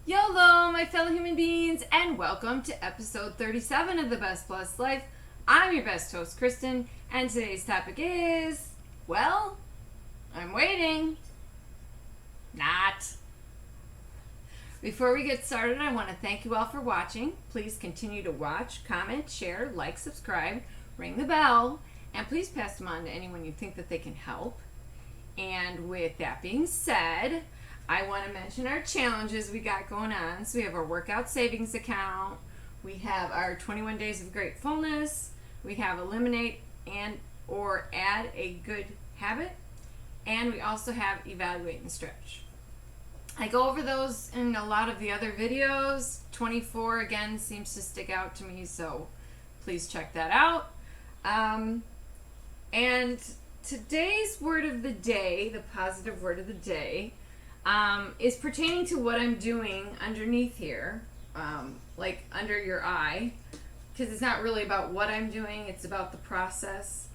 YOLO, my fellow human beings, and welcome to episode 37 of the Best Plus Life. I'm your best host, Kristen, and today's topic is, well, I'm waiting. Not. Before we get started, I want to thank you all for watching. Please continue to watch, comment, share, like, subscribe, ring the bell, and please pass them on to anyone you think that they can help. And with that being said, I want to mention our challenges we got going on. So we have our workout savings account, we have our 21 days of gratefulness, we have eliminate and or add a good habit, and we also have evaluate and stretch. I go over those in a lot of the other videos. 24 again seems to stick out to me, so please check that out. And today's word of the day, the positive word of the day, is pertaining to what I'm doing underneath here, like under your eye, because it's not really about what I'm doing, it's about the process.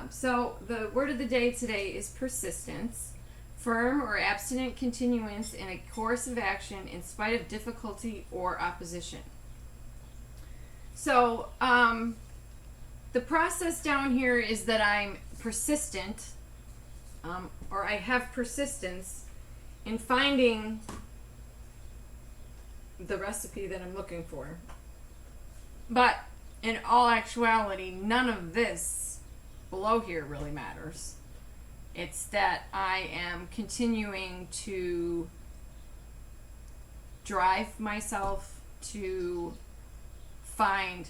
So the word of the day today is persistence, firm or abstinent continuance in a course of action in spite of difficulty or opposition. So the process down here is that I'm persistent, or I have persistence in finding the recipe that I'm looking for. But in all actuality, none of this below here really matters. It's that I am continuing to drive myself to find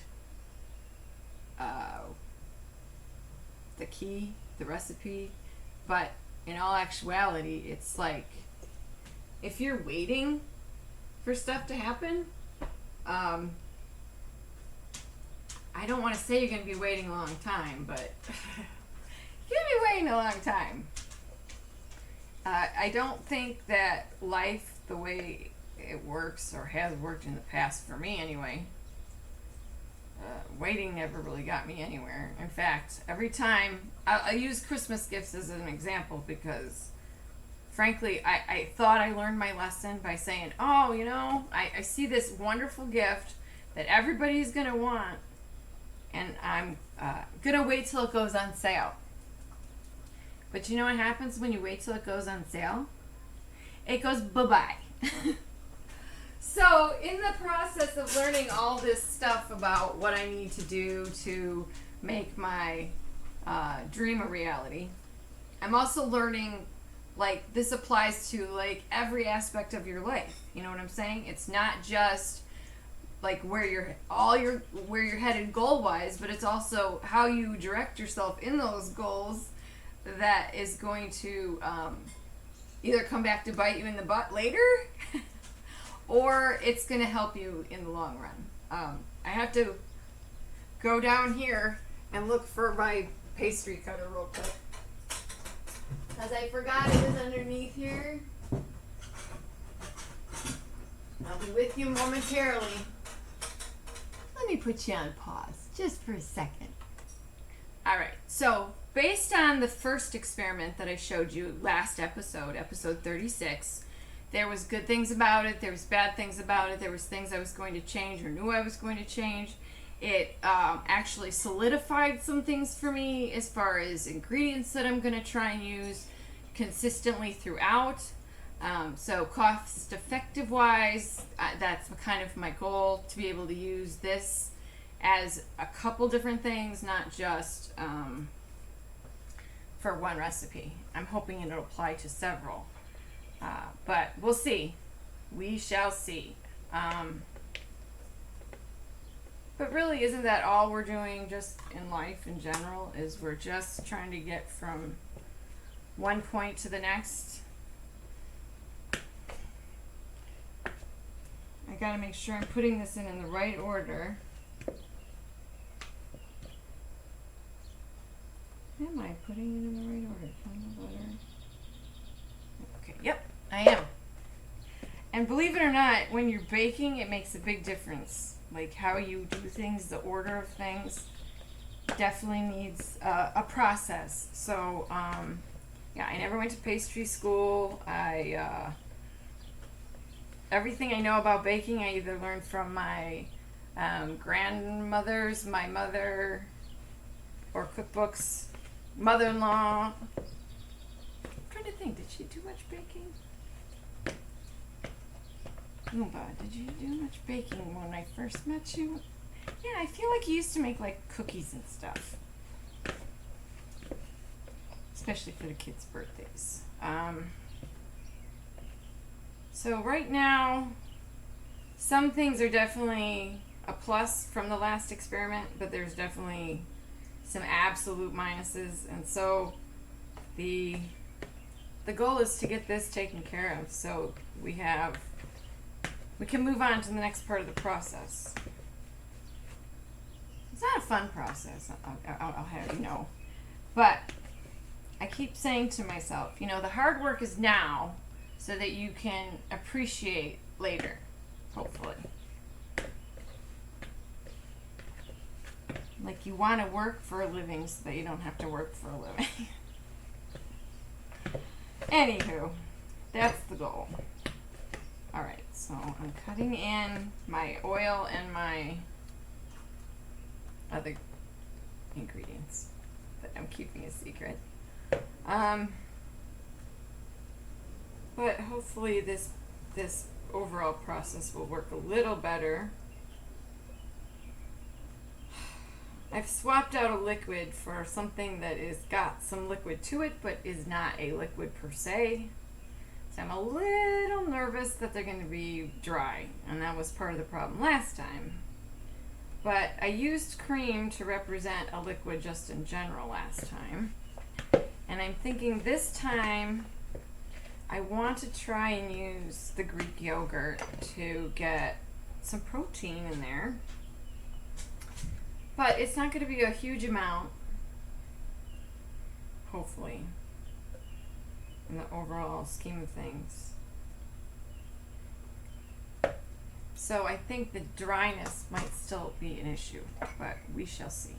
the key, the recipe. But in all actuality, it's like, if you're waiting for stuff to happen, I don't want to say you're going to be waiting a long time, but you're going to be waiting a long time. I don't think that life, the way it works, or has worked in the past for me anyway, waiting never really got me anywhere. In fact, every time, I'll use Christmas gifts as an example because frankly, I thought I learned my lesson by saying, oh, you know, I see this wonderful gift that everybody's going to want, and I'm going to wait till it goes on sale. But you know what happens when you wait till it goes on sale? It goes bye-bye. So in the process of learning all this stuff about what I need to do to make my dream a reality, I'm also learning, like, this applies to like every aspect of your life. You know what I'm saying? It's not just like where you're headed goal wise, but it's also how you direct yourself in those goals that is going to either come back to bite you in the butt later or it's going to help you in the long run. I have to go down here and look for my pastry cutter real quick, because I forgot it was underneath here. I'll be with you momentarily. Let me put you on pause just for a second. Alright, so based on the first experiment that I showed you last episode, episode 36, there was good things about it, there was bad things about it, there was things I was going to change or knew I was going to change. It actually solidified some things for me as far as ingredients that I'm going to try and use consistently throughout. So cost effective wise, that's kind of my goal, to be able to use this as a couple different things, not just for one recipe. I'm hoping it'll apply to several. But we'll see. We shall see. But really, isn't that all we're doing just in life in general? Is we're just trying to get from one point to the next. I gotta make sure I'm putting this in the right order. Am I putting it in the right order? Okay, yep, I am. And believe it or not, when you're baking, it makes a big difference. Like how you do things, the order of things definitely needs a process. So, yeah, I never went to pastry school. everything I know about baking, I either learned from my grandmothers, my mother, or cookbooks, mother-in-law. I'm trying to think, did she do much baking? Oomba, did you do much baking when I first met you? Yeah, I feel like you used to make like cookies and stuff. Especially for the kids' birthdays. So right now, some things are definitely a plus from the last experiment, but there's definitely some absolute minuses, and so the goal is to get this taken care of so we can move on to the next part of the process. It's not a fun process, I'll have you know, but I keep saying to myself, you know, the hard work is now so that you can appreciate later, hopefully. Like you want to work for a living so that you don't have to work for a living. Anywho, that's the goal. Alright, so I'm cutting in my oil and my other ingredients that I'm keeping a secret. But hopefully this overall process will work a little better. I've swapped out a liquid for something that is got some liquid to it, but is not a liquid per se. So I'm a little nervous that they're going to be dry, and that was part of the problem last time. But I used cream to represent a liquid just in general last time. And I'm thinking this time I want to try and use the Greek yogurt to get some protein in there. But it's not going to be a huge amount, hopefully, in the overall scheme of things. So I think the dryness might still be an issue, but we shall see.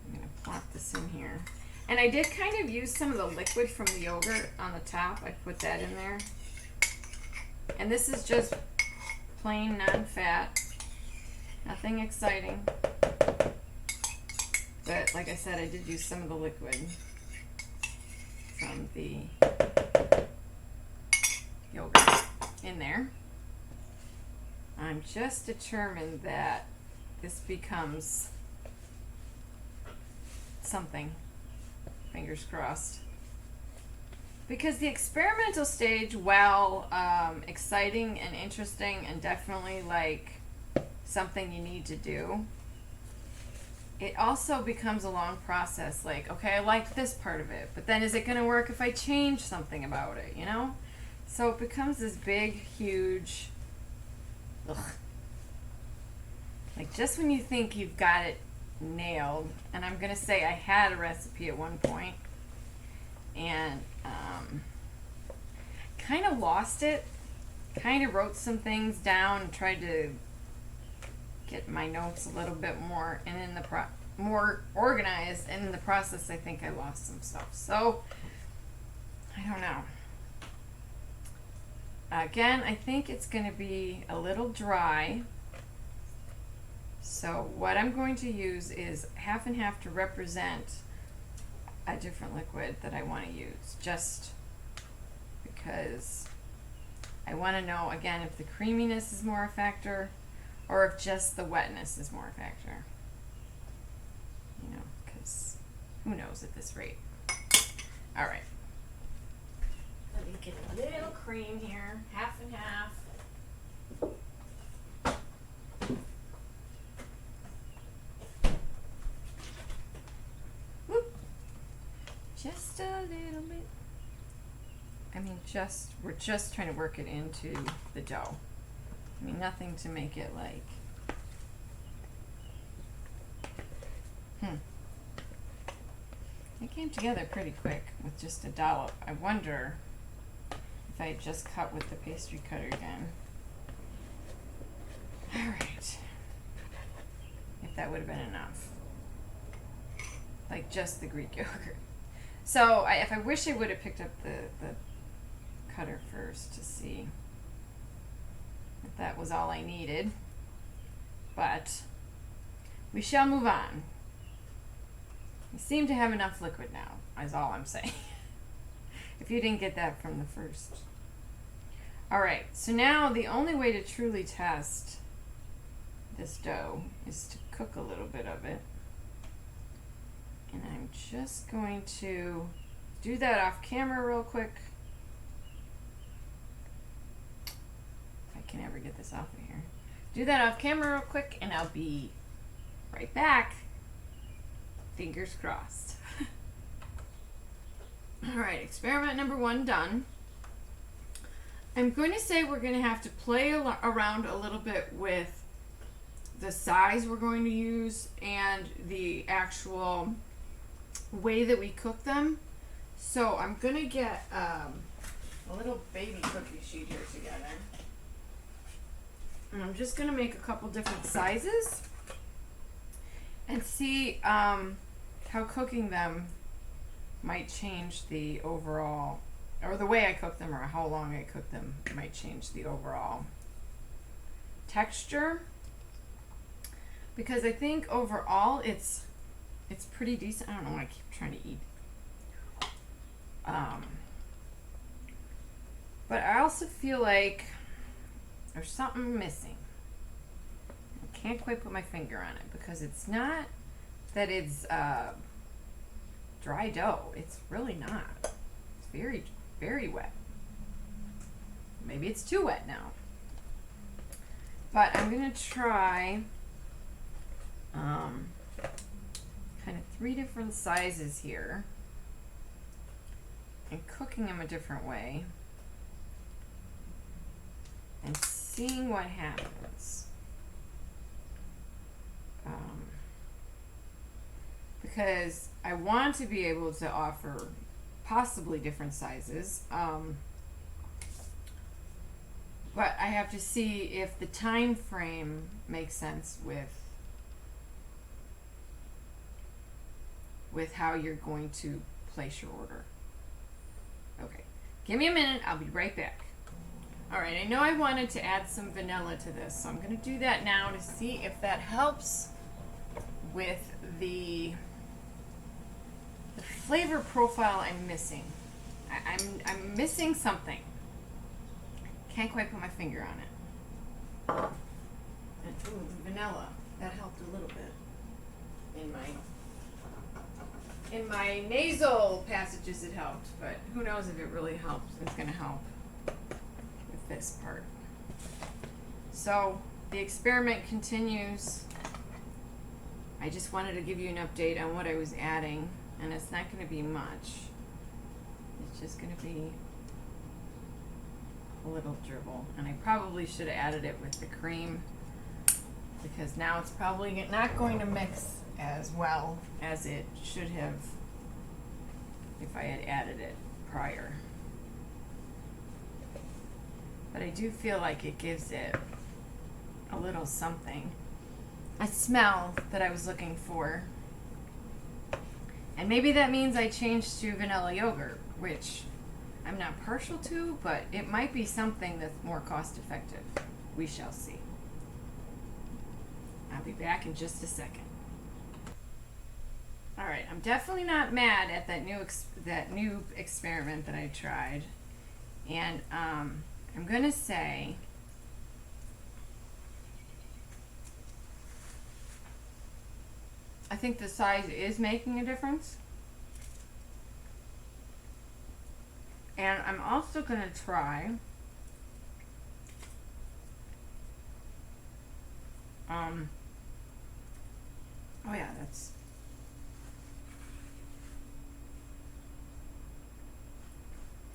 I'm going to plop this in here. And I did kind of use some of the liquid from the yogurt on the top. I put that in there. And this is just plain non-fat. Nothing exciting. But like I said, I did use some of the liquid from the yogurt in there. I'm just determined that this becomes something. Fingers crossed. Because the experimental stage, while exciting and interesting and definitely like something you need to do, it also becomes a long process. Like, okay, I like this part of it, but then is it going to work if I change something about it, you know? So it becomes this big, huge, ugh. Like just when you think you've got it nailed, and I'm going to say I had a recipe at one point, and kind of lost it, kind of wrote some things down and tried to get my notes a little bit more and in the more organized, and in the process I think I lost some stuff. So I don't know. Again, I think it's going to be a little dry. So what I'm going to use is half and half to represent a different liquid that I want to use, just because I want to know again if the creaminess is more a factor or if just the wetness is more a factor. You know, because who knows at this rate. All right. Let me get a little cream here, half and half. Whoop. Just a little bit. I mean, we're just trying to work it into the dough. I mean, nothing to make it like, It came together pretty quick with just a dollop. I wonder if I had just cut with the pastry cutter again. Alright. If that would have been enough. Like just the Greek yogurt. So, I wish I would have picked up the cutter first to see. that was all I needed. But we shall move on. We seem to have enough liquid now, is all I'm saying. If you didn't get that from the first. Alright, so now the only way to truly test this dough is to cook a little bit of it. And I'm just going to do that off camera real quick. If I can ever get this off of here. Do that off camera real quick and I'll be right back. Fingers crossed. Alright, experiment number 1 done. I'm going to say we're going to have to play around a little bit with the size we're going to use and the actual way that we cook them. So I'm going to get a little baby cookie sheet here together. And I'm just going to make a couple different sizes and see how cooking them might change the overall, or the way I cook them or how long I cook them might change the overall texture. Because I think overall it's pretty decent. I don't know why I keep trying to eat. But I also feel like there's something missing. I can't quite put my finger on it because it's not that it's dry dough. It's really not. It's very, very wet. Maybe it's too wet now. But I'm going to try kind of 3 different sizes here and cooking them a different way and seeing what happens. Because I want to be able to offer possibly different sizes, but I have to see if the time frame makes sense with how you're going to place your order. Okay, give me a minute, I'll be right back. Alright, I know I wanted to add some vanilla to this, so I'm going to do that now to see if that helps with the flavor profile I'm missing. I'm missing something. Can't quite put my finger on it. And, ooh, vanilla. That helped a little bit in my nasal passages. It helped, but who knows if it really helps. It's going to help with this part. So the experiment continues. I just wanted to give you an update on what I was adding, and it's not going to be much. It's just going to be a little dribble, and I probably should have added it with the cream because now it's probably not going to mix as well as it should have if I had added it prior. But I do feel like it gives it a little something, a smell that I was looking for. And maybe that means I changed to vanilla yogurt, which I'm not partial to, but it might be something that's more cost effective. We shall see. I'll be back in just a second. Alright, I'm definitely not mad at that new experiment that I tried. And I'm going to say I think the size is making a difference. And I'm also going to try oh yeah, that's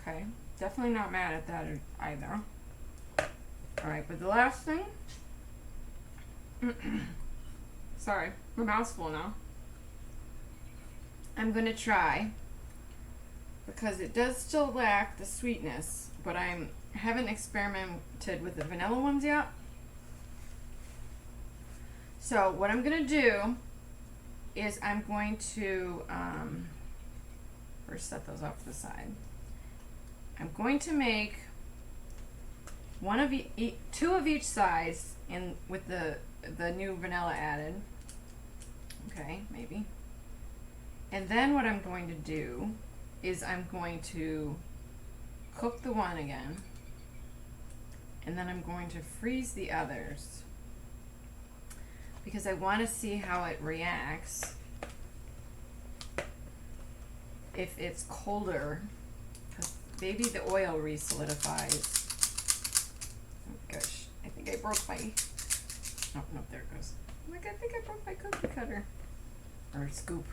okay. Definitely not mad at that either. Alright, but the last thing sorry, my mouth's full now. I'm going to try, because it does still lack the sweetness, but I haven't experimented with the vanilla ones yet. So what I'm going to do is I'm going to first set those off to the side. I'm going to make two of each size in with the new vanilla added. Okay, maybe. And then what I'm going to do is I'm going to cook the one again, and then I'm going to freeze the others because I want to see how it reacts if it's colder, because maybe the oil re-solidifies. Oh gosh, I think I broke my, oh no, there it goes. Oh my god, I think I broke my cookie cutter, or scoop.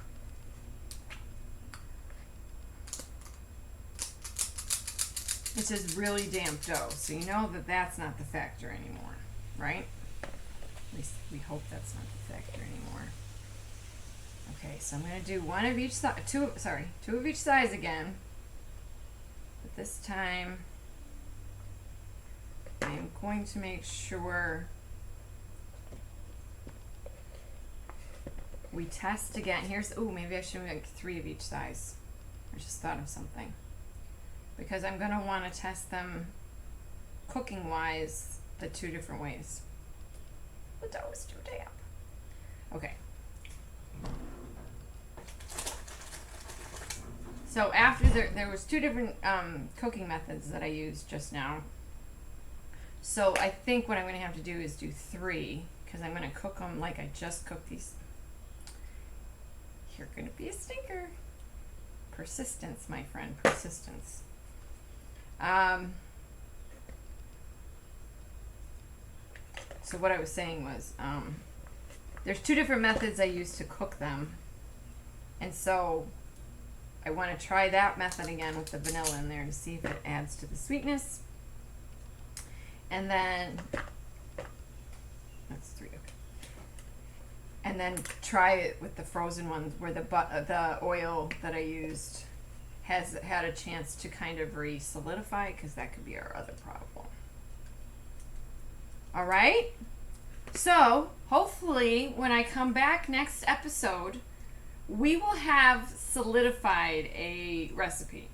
It says really damp dough, so you know that that's not the factor anymore, right? At least we hope that's not the factor anymore. Okay, so I'm going to do one of each side, two of each size again. But this time, I am going to make sure we test again. Here's, oh, maybe I should make 3 of each size. I just thought of something. Because I'm going to want to test them cooking-wise the 2 different ways. The dough is too damp. Okay. So after there was 2 different cooking methods that I used just now. So I think what I'm going to have to do is do 3, because I'm going to cook them like I just cooked these. You're going to be a stinker. Persistence, my friend, persistence. So what I was saying was, there's 2 different methods I use to cook them. And so I want to try that method again with the vanilla in there to see if it adds to the sweetness. And then, that's 3, okay. And then try it with the frozen ones where the oil that I used has had a chance to kind of re-solidify, because that could be our other problem. All right? So, hopefully, when I come back next episode, we will have solidified a recipe.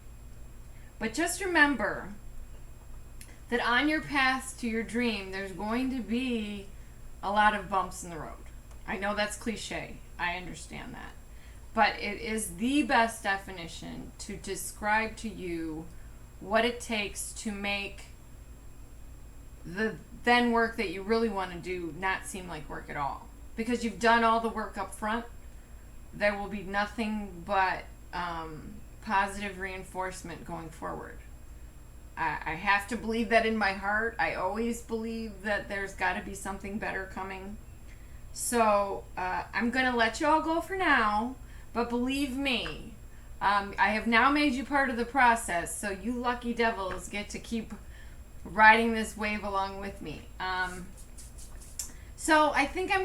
But just remember that on your path to your dream, there's going to be a lot of bumps in the road. I know that's cliche. I understand that. But it is the best definition to describe to you what it takes to make the then work that you really want to do not seem like work at all. Because you've done all the work up front, there will be nothing but positive reinforcement going forward. I have to believe that in my heart. I always believe that there's got to be something better coming. So I'm going to let you all go for now. But believe me, I have now made you part of the process, so you lucky devils get to keep riding this wave along with me. So I think I'm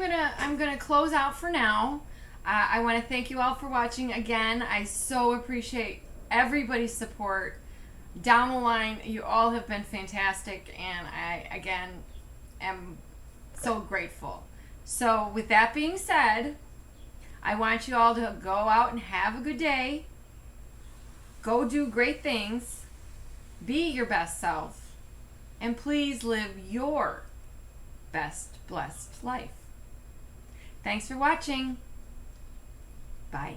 gonna close out for now. I want to thank you all for watching again. I so appreciate everybody's support. Down the line, you all have been fantastic, and I again am so grateful. So with that being said, I want you all to go out and have a good day. Go do great things. Be your best self. And please live your best blessed life. Thanks for watching. Bye.